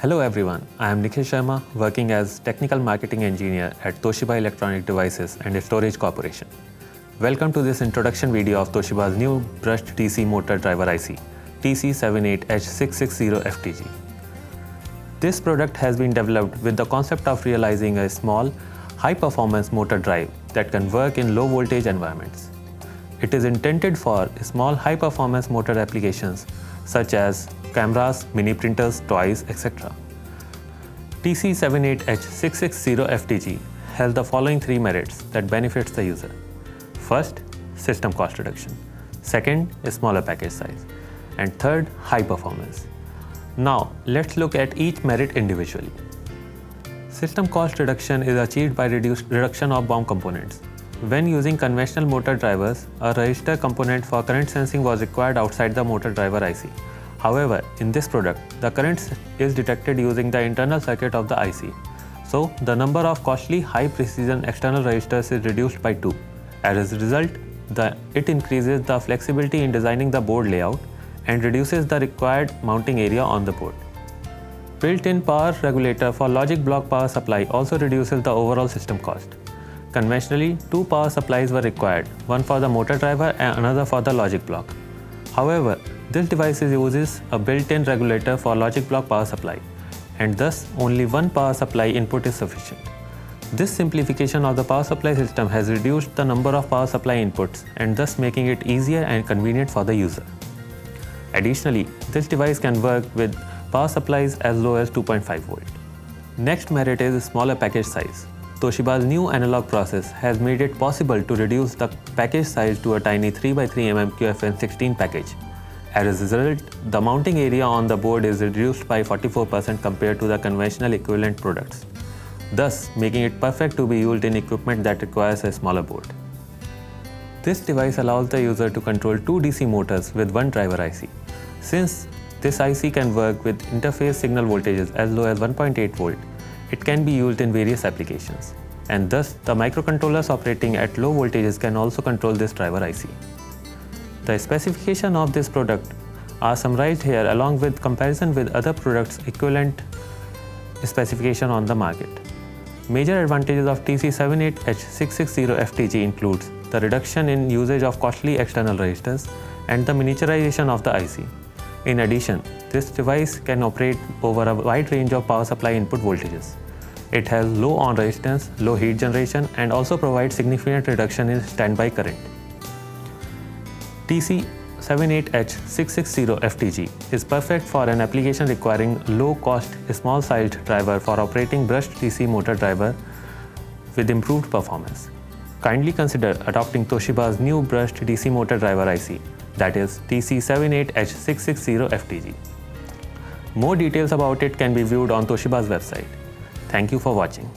Hello everyone, I am Nikhil Sharma, working as Technical Marketing Engineer at Toshiba Electronic Devices and Storage Corporation. Welcome to this introduction video of Toshiba's new brushed DC motor driver IC, TC78H660FTG. This product has been developed with the concept of realizing a small, high-performance motor drive that can work in low-voltage environments. It is intended for small, high-performance motor applications such as cameras, mini printers, toys, etc. TC78H660FTG has the following three merits that benefits the user. First, system cost reduction. Second, a smaller package size. And third, high performance. Now, let's look at each merit individually. System cost reduction is achieved by reduction of BOM components. When using conventional motor drivers, a resistor component for current sensing was required outside the motor driver IC. However, in this product, the current is detected using the internal circuit of the IC. So, the number of costly high-precision external resistors is reduced by 2. As a result, it increases the flexibility in designing the board layout and reduces the required mounting area on the board. Built-in power regulator for logic block power supply also reduces the overall system cost. Conventionally, two power supplies were required, one for the motor driver and another for the logic block. However, this device uses a built-in regulator for logic block power supply, and thus only one power supply input is sufficient. This simplification of the power supply system has reduced the number of power supply inputs and thus making it easier and convenient for the user. Additionally, this device can work with power supplies as low as 2.5 volt. Next merit is smaller package size. Toshiba's new analog process has made it possible to reduce the package size to a tiny 3x3 mm QFN16 package. As a result, the mounting area on the board is reduced by 44% compared to the conventional equivalent products, thus making it perfect to be used in equipment that requires a smaller board. This device allows the user to control two DC motors with one driver IC. Since this IC can work with interface signal voltages as low as 1.8 volt, it can be used in various applications, and thus the microcontrollers operating at low voltages can also control this driver IC. The specifications of this product are summarized here along with comparison with other products equivalent specification on the market. Major advantages of TC78H660FTG includes the reduction in usage of costly external resistors and the miniaturization of the IC. In addition, this device can operate over a wide range of power supply input voltages. It has low on resistance, low heat generation, and also provides significant reduction in standby current. TC78H660FTG is perfect for an application requiring low-cost, small-sized driver for operating brushed DC motor driver with improved performance. Kindly consider adopting Toshiba's new brushed DC motor driver IC, that is TC78H660FTG. More details about it can be viewed on Toshiba's website. Thank you for watching.